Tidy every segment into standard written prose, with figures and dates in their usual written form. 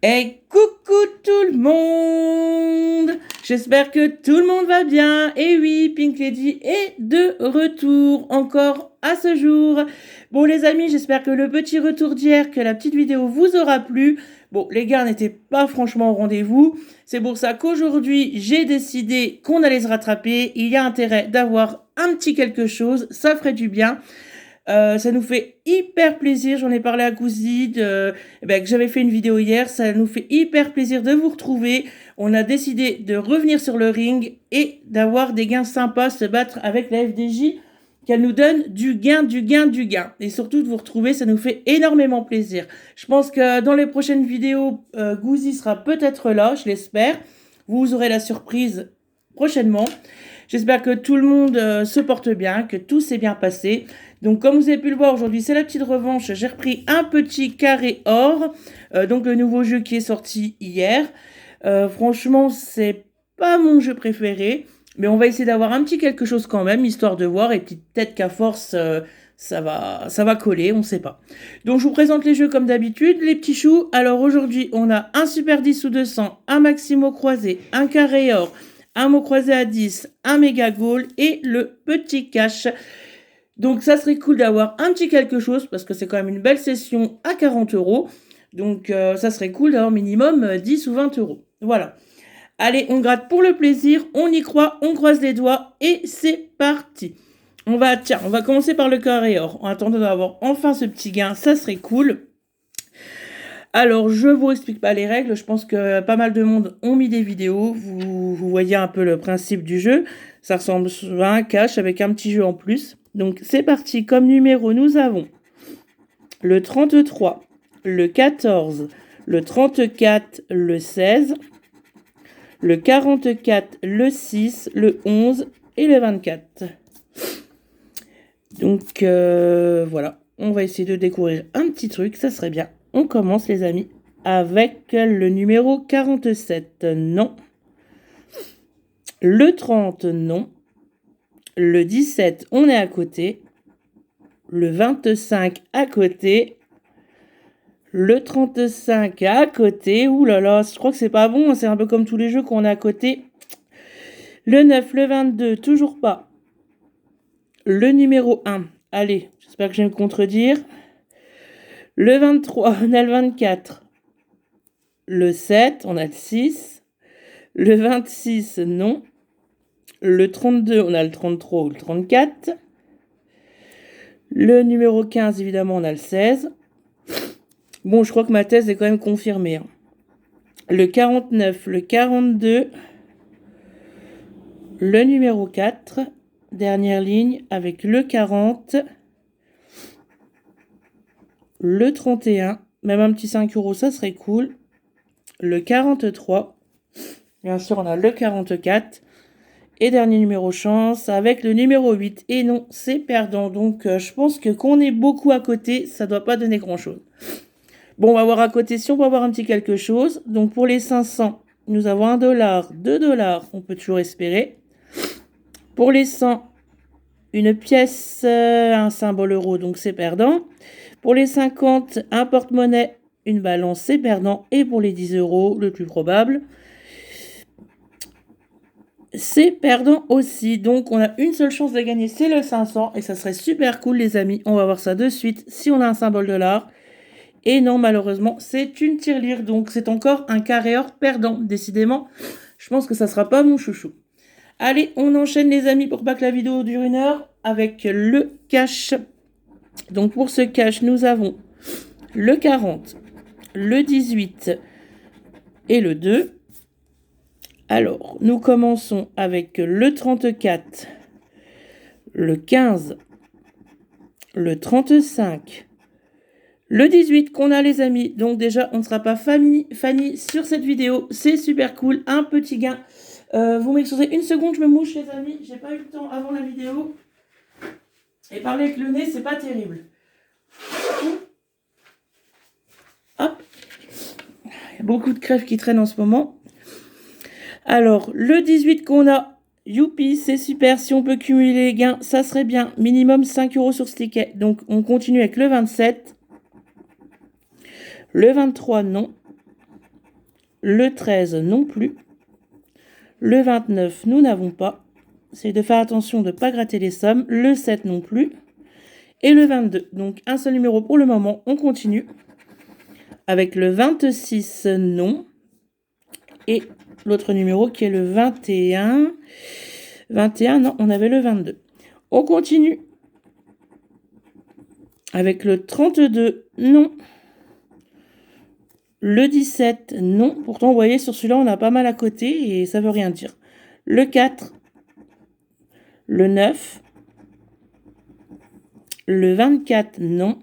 Et coucou tout le monde! J'espère que tout le monde va bien. Et oui, Pink Lady est de retour encore à ce jour. Bon les amis, j'espère que le petit retour d'hier, que la petite vidéo vous aura plu. Bon, les gars n'étaient pas franchement au rendez-vous. C'est pour ça qu'aujourd'hui, j'ai décidé qu'on allait se rattraper. Il y a intérêt d'avoir un petit quelque chose, ça ferait du bien. Ça nous fait hyper plaisir, j'en ai parlé à Gouzi, que j'avais fait une vidéo hier, ça nous fait hyper plaisir de vous retrouver. On a décidé de revenir sur le ring et d'avoir des gains sympas, se battre avec la FDJ, qu'elle nous donne du gain. Et surtout de vous retrouver, ça nous fait énormément plaisir. Je pense que dans les prochaines vidéos, Gouzi sera peut-être là, je l'espère. Vous aurez la surprise prochainement. J'espère que tout le monde se porte bien, que tout s'est bien passé. Donc comme vous avez pu le voir aujourd'hui, c'est la petite revanche. J'ai repris un petit carré or, donc le nouveau jeu qui est sorti hier. Franchement, c'est pas mon jeu préféré, mais on va essayer d'avoir un petit quelque chose quand même, histoire de voir, et peut-être qu'à force, ça va coller, on sait pas. Donc je vous présente les jeux comme d'habitude, les petits choux. Alors aujourd'hui, on a un Super 10 ou 200, un Maximo croisé, un carré or, un mot croisé à 10, un méga goal et le petit cash. Donc ça serait cool d'avoir un petit quelque chose parce que c'est quand même une belle session à 40 €. Donc ça serait cool d'avoir minimum 10 ou 20 €. Voilà. Allez, on gratte pour le plaisir, on y croit, on croise les doigts et c'est parti. On va commencer par le carré or. En attendant d'avoir enfin ce petit gain, ça serait cool. Alors, je vous explique pas les règles. Je pense que pas mal de monde ont mis des vidéos. Vous voyez un peu le principe du jeu. Ça ressemble à un cash avec un petit jeu en plus. Donc, c'est parti. Comme numéro, nous avons le 33, le 14, le 34, le 16, le 44, le 6, le 11 et le 24. Donc, voilà. On va essayer de découvrir un petit truc. Ça serait bien. On commence les amis avec le numéro 47, non. Le 30, non. Le 17, on est à côté. Le 25 à côté. Le 35 à côté. Ouh là là, je crois que c'est pas bon, c'est un peu comme tous les jeux qu'on a à côté. Le 9, le 22, toujours pas. Le numéro 1, allez, j'espère que je vais me contredire. Le 23, on a le 24. Le 7, on a le 6. Le 26, non. Le 32, on a le 33 ou le 34. Le numéro 15, évidemment, on a le 16. Bon, je crois que ma thèse est quand même confirmée. Hein. Le 49, le 42. Le numéro 4. Dernière ligne avec le 40. Le 31. Même un petit 5 €, ça serait cool. Le 43. Bien sûr, on a le 44. Et dernier numéro chance avec le numéro 8. Et non, c'est perdant. Donc, je pense que qu'on est beaucoup à côté, ça ne doit pas donner grand-chose. Bon, on va voir à côté si on peut avoir un petit quelque chose. Donc, pour les 500, nous avons 1 $, 2 $. On peut toujours espérer. Pour les 100, une pièce, un symbole euro, donc c'est perdant. Pour les 50, un porte-monnaie, une balance, c'est perdant. Et pour les 10 €, le plus probable, c'est perdant aussi. Donc, on a une seule chance de gagner, c'est le 500. Et ça serait super cool, les amis. On va voir ça de suite si on a un symbole dollar. Et non, malheureusement, c'est une tirelire. Donc, c'est encore un carré or perdant. Décidément, je pense que ça sera pas mon chouchou. Allez, on enchaîne, les amis, pour pas que la vidéo dure 1 heure, avec le cash. Donc, pour ce cash, nous avons le 40, le 18 et le 2. Alors, nous commençons avec le 34, le 15, le 35, le 18 qu'on a, les amis. Donc déjà, on ne sera pas Fanny sur cette vidéo. C'est super cool, un petit gain. Vous m'excusez une seconde, je me mouche, les amis. J'ai pas eu le temps avant la vidéo. Et parler avec le nez, c'est pas terrible. Hop. Il y a beaucoup de crèves qui traînent en ce moment. Alors, le 18 qu'on a, youpi, c'est super. Si on peut cumuler les gains, ça serait bien. Minimum 5 € sur ce ticket. Donc, on continue avec le 27. Le 23, non. Le 13, non plus. Le 29, nous n'avons pas. C'est de faire attention de ne pas gratter les sommes. Le 7 non plus. Et le 22. Donc un seul numéro pour le moment. On continue. Avec le 26, non. Et l'autre numéro qui est le 21. 21, non, on avait le 22. On continue. Avec le 32, non. Le 17, non. Pourtant, vous voyez, sur celui-là, on a pas mal à côté et ça veut rien dire. Le 4, le 9, le 24, non.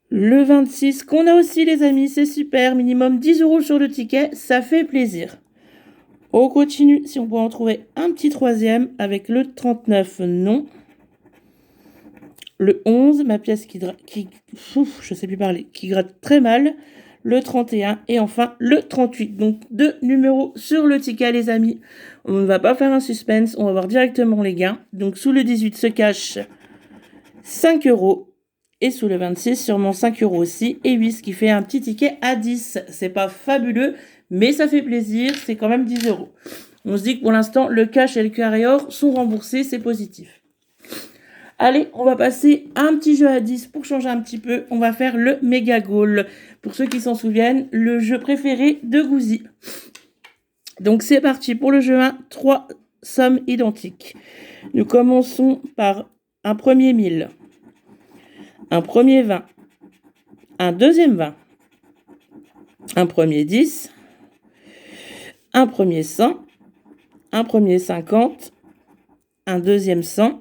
Le 26, qu'on a aussi, les amis, c'est super. Minimum 10 € sur le ticket, ça fait plaisir. On continue, si on peut en trouver un petit troisième, avec le 39, non. Le 11, ma pièce je sais plus parler, qui gratte très mal. Le 31 et enfin le 38. Donc 2 numéros sur le ticket, les amis. On ne va pas faire un suspense, on va voir directement les gains. Donc sous le 18 se cache 5 € et sous le 26 sûrement 5 € aussi et 8, ce qui fait un petit ticket à 10. C'est pas fabuleux, mais ça fait plaisir, c'est quand même 10 €. On se dit que pour l'instant le cash et le carré or sont remboursés, c'est positif. Allez, on va passer à un petit jeu à 10 pour changer un petit peu. On va faire le méga goal. Pour ceux qui s'en souviennent, le jeu préféré de Gouzi. Donc c'est parti pour le jeu 1, 3 sommes identiques. Nous commençons par un premier 1000, un premier 20, un deuxième 20, un premier 10, un premier 100, un premier 50, un deuxième 100,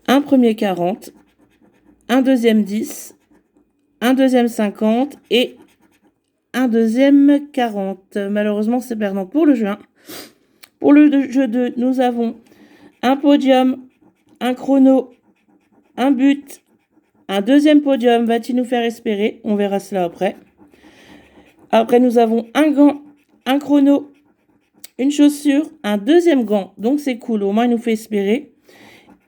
un premier 40, un deuxième 10, un deuxième 50 et un deuxième 40. Malheureusement, c'est perdant pour le jeu 1. Pour le jeu 2, nous avons un podium, un chrono, un but, un deuxième podium. Va-t-il nous faire espérer? On verra cela après. Après, nous avons un gant, un chrono, une chaussure, un deuxième gant. Donc, c'est cool. Au moins, il nous fait espérer.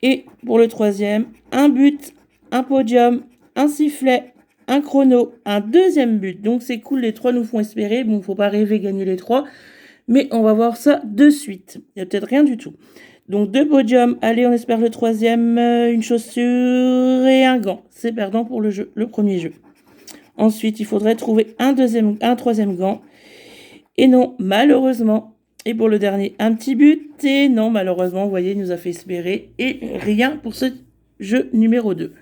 Et pour le troisième, un but, un podium, un sifflet, un chrono, un deuxième but. Donc c'est cool, les trois nous font espérer. Bon, il ne faut pas rêver gagner les trois, mais on va voir ça de suite. Il n'y a peut-être rien du tout. Donc 2 podiums, allez, on espère le troisième, une chaussure et un gant. C'est perdant pour le jeu, le premier jeu. Ensuite, il faudrait trouver un troisième gant. Et non, malheureusement. Et pour le dernier, un petit but. Et non, malheureusement, vous voyez, il nous a fait espérer. Et rien pour ce jeu numéro 2.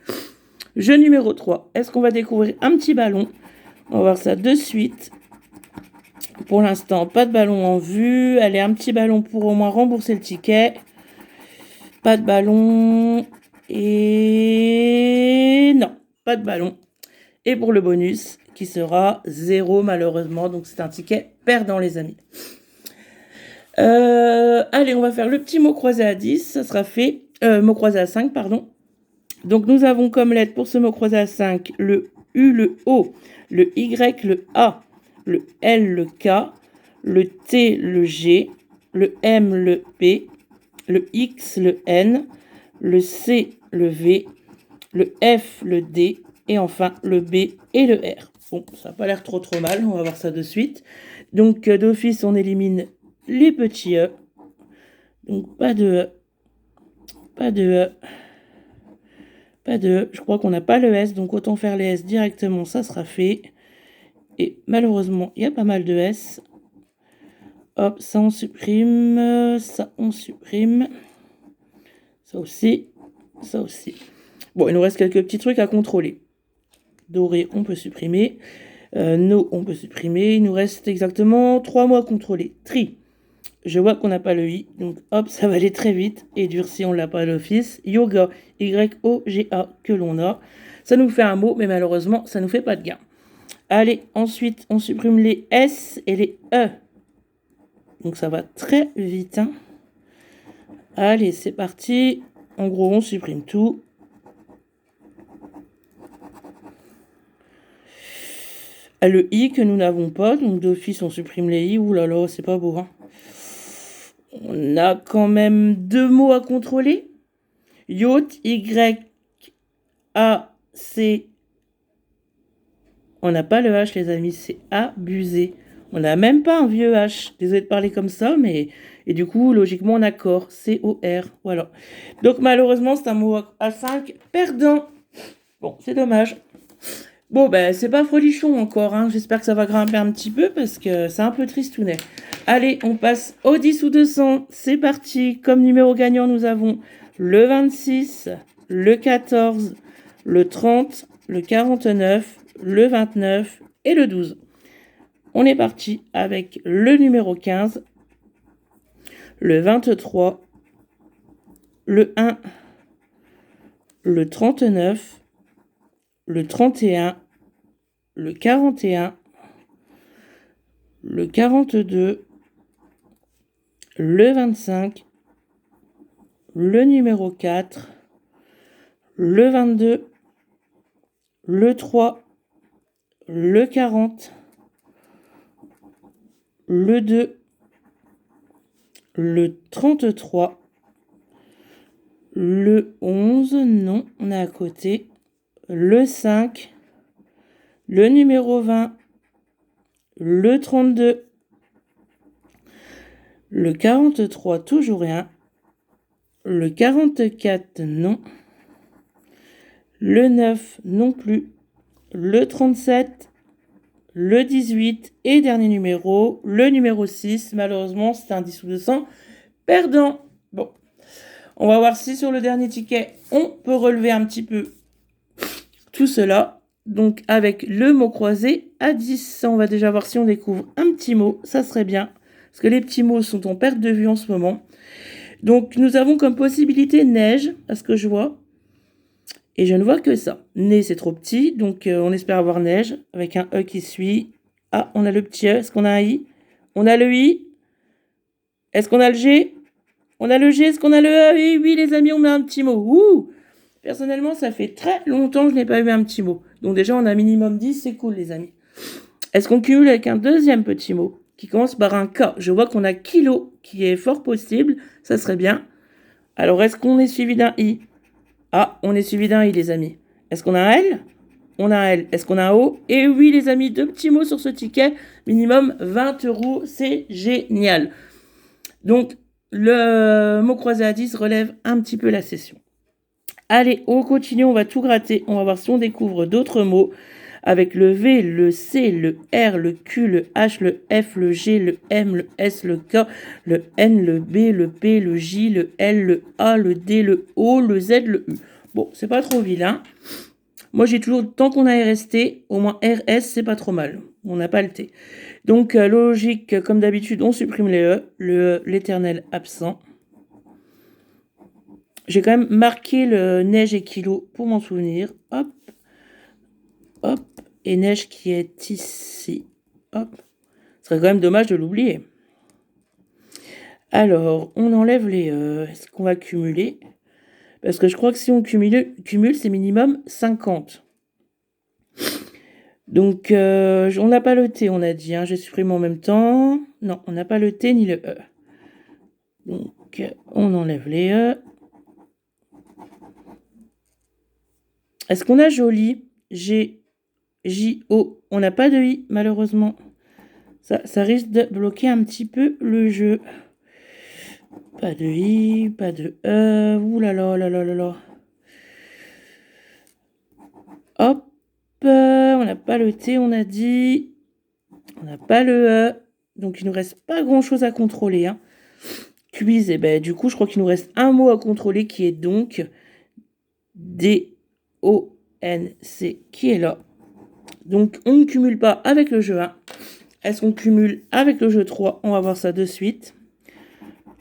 Jeu numéro 3. Est-ce qu'on va découvrir un petit ballon? On va voir ça de suite. Pour l'instant, pas de ballon en vue. Allez, un petit ballon pour au moins rembourser le ticket. Pas de ballon. Et non, pas de ballon. Et pour le bonus, qui sera 0 malheureusement. Donc c'est un ticket perdant, les amis. Allez, on va faire le petit mot croisé à 10. Ça sera fait. Mot croisé à 5, pardon. Donc nous avons comme lettre pour ce mot croisé à 5 le U, le O, le Y, le A, le L, le K, le T, le G, le M, le P, le X, le N, le C, le V, le F, le D et enfin le B et le R. Bon, ça n'a pas l'air trop mal, on va voir ça de suite. Donc d'office, on élimine les petits E. Donc pas de E, pas de E, pas de E. Je crois qu'on n'a pas le S, donc autant faire les S directement, ça sera fait. Et malheureusement, il y a pas mal de S. Hop, ça on supprime, ça on supprime. Ça aussi, ça aussi. Bon, il nous reste quelques petits trucs à contrôler. Doré, on peut supprimer. No, on peut supprimer. Il nous reste exactement 3 mots à contrôler. Tri. Je vois qu'on n'a pas le I, donc hop, ça va aller très vite. Et durci, on l'a pas à l'office. Yoga, Y-O-G-A, que l'on a. Ça nous fait un mot, mais malheureusement, ça nous fait pas de gain. Allez, ensuite, on supprime les S et les E. Donc ça va très vite. Hein. Allez, c'est parti. En gros, on supprime tout. Le I que nous n'avons pas, donc d'office, on supprime les I. Ouh là là, c'est pas beau. Hein. On a quand même 2 mots à contrôler. Yacht, Y-A-C-H. On n'a pas le H, les amis, c'est abusé. On n'a même pas un vieux H. Désolé de parler comme ça, mais... Et du coup, logiquement, on a corps. C-O-R. Voilà. Donc, malheureusement, c'est un mot à 5 perdant. Bon, c'est dommage. Bon, ben, c'est pas folichon encore, hein. J'espère que ça va grimper un petit peu parce que c'est un peu tristounet. Allez, on passe au 10 ou 200. C'est parti. Comme numéro gagnant, nous avons le 26, le 14, le 30, le 49, le 29 et le 12. On est parti avec le numéro 15, le 23, le 1, le 39, le 31, le 41, le 42, le 25, le numéro 4, le 22, le 3, le 40, le 2, le 33, le 11, non, on est à côté, le 5, le numéro 20, le 32, le 43, toujours rien, le 44, non, le 9, non plus, le 37, le 18 et dernier numéro, le numéro 6, malheureusement c'est un 10 ou 200, perdant. Bon, on va voir si sur le dernier ticket, on peut relever un petit peu tout cela. Donc avec le mot croisé à 10, on va déjà voir si on découvre un petit mot, ça serait bien. Parce que les petits mots sont en perte de vue en ce moment. Donc nous avons comme possibilité neige, à ce que je vois. Et je ne vois que ça. Nez, c'est trop petit, donc on espère avoir neige, avec un E qui suit. Ah, on a le petit E, est-ce qu'on a un I? On a le I. Est-ce qu'on a le G? On a le G, est-ce qu'on a le E? Oui, oui, les amis, on a un petit mot. Ouh! Personnellement, ça fait très longtemps que je n'ai pas eu un petit mot. Donc déjà, on a minimum 10, c'est cool, les amis. Est-ce qu'on cumule avec un deuxième petit mot qui commence par un K? Je vois qu'on a kilo, qui est fort possible, ça serait bien. Alors, est-ce qu'on est suivi d'un I? Ah, on est suivi d'un I, les amis. Est-ce qu'on a un L? On a un L. Est-ce qu'on a un O? Et oui, les amis, 2 petits mots sur ce ticket. Minimum 20 €. C'est génial. Donc, le mot croisé à 10 relève un petit peu la session. Allez, on continue, on va tout gratter. On va voir si on découvre d'autres mots. Avec le V, le C, le R, le Q, le H, le F, le G, le M, le S, le K, le N, le B, le P, le J, le L, le A, le D, le O, le Z, le U. Bon, c'est pas trop vilain. Moi, j'ai toujours, tant qu'on a RST, au moins RS, c'est pas trop mal. On n'a pas le T. Donc, logique, comme d'habitude, on supprime les E. Le E, l'éternel absent. J'ai quand même marqué le neige et kilo pour m'en souvenir. Hop. Hop. Et neige qui est ici. Hop. Ce serait quand même dommage de l'oublier. Alors, on enlève les E. Est-ce qu'on va cumuler? Parce que je crois que si on cumule c'est minimum 50. Donc, on n'a pas le T, on a dit. Hein, j'ai supprimé en même temps. Non, on n'a pas le T ni le E. Donc, on enlève les E. Est-ce qu'on a joli? G, J, O. On n'a pas de I, malheureusement. Ça risque de bloquer un petit peu le jeu. Pas de I, pas de E. Ouh là là là là là là. Hop. On n'a pas le T, on a dit. On n'a pas le E. Donc, il ne nous reste pas grand-chose à contrôler. Hein. Quiz, et ben, du coup, je crois qu'il nous reste un mot à contrôler qui est donc D-O-N-C, qui est là. Donc, on ne cumule pas avec le jeu 1. Est-ce qu'on cumule avec le jeu 3? On va voir ça de suite.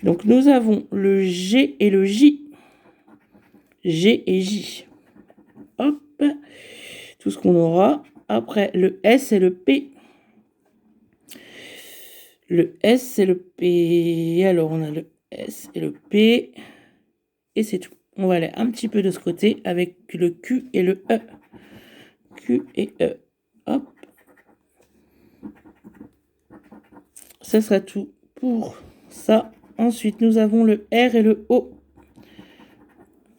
Donc, nous avons le G et le J. G et J. Hop. Tout ce qu'on aura. Après, le S et le P. Le S et le P. Alors, on a le S et le P. Et c'est tout. On va aller un petit peu de ce côté avec le Q et le E. Q et E. Hop. Ce sera tout pour ça. Ensuite, nous avons le R et le O.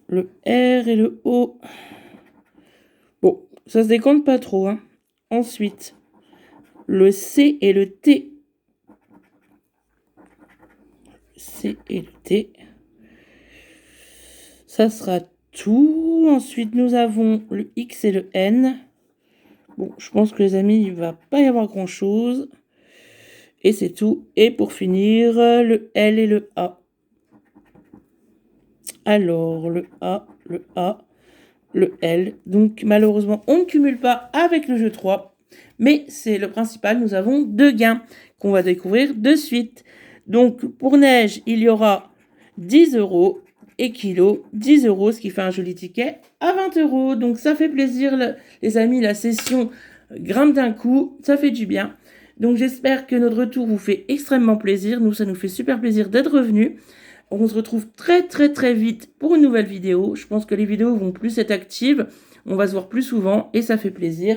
Le R et le O. Bon, ça se décompte pas trop. Hein. Ensuite, le C et le T. C et le T. Ça sera tout. Ensuite, nous avons le X et le N. Bon, je pense que les amis, il ne va pas y avoir grand-chose. Et c'est tout. Et pour finir, le L et le A. Alors, le A, le L. Donc, malheureusement, on ne cumule pas avec le jeu 3. Mais c'est le principal. Nous avons 2 gains qu'on va découvrir de suite. Donc, pour Neige, il y aura 10 € et Kilo, 10 €, ce qui fait un joli ticket à 20 €. Donc, ça fait plaisir, les amis. La session grimpe d'un coup. Ça fait du bien. Donc, j'espère que notre retour vous fait extrêmement plaisir. Nous, ça nous fait super plaisir d'être revenus. On se retrouve très vite pour une nouvelle vidéo. Je pense que les vidéos vont plus être actives. On va se voir plus souvent et ça fait plaisir.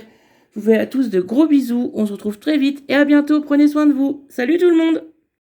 Je vous fais à tous de gros bisous. On se retrouve très vite et à bientôt. Prenez soin de vous. Salut tout le monde!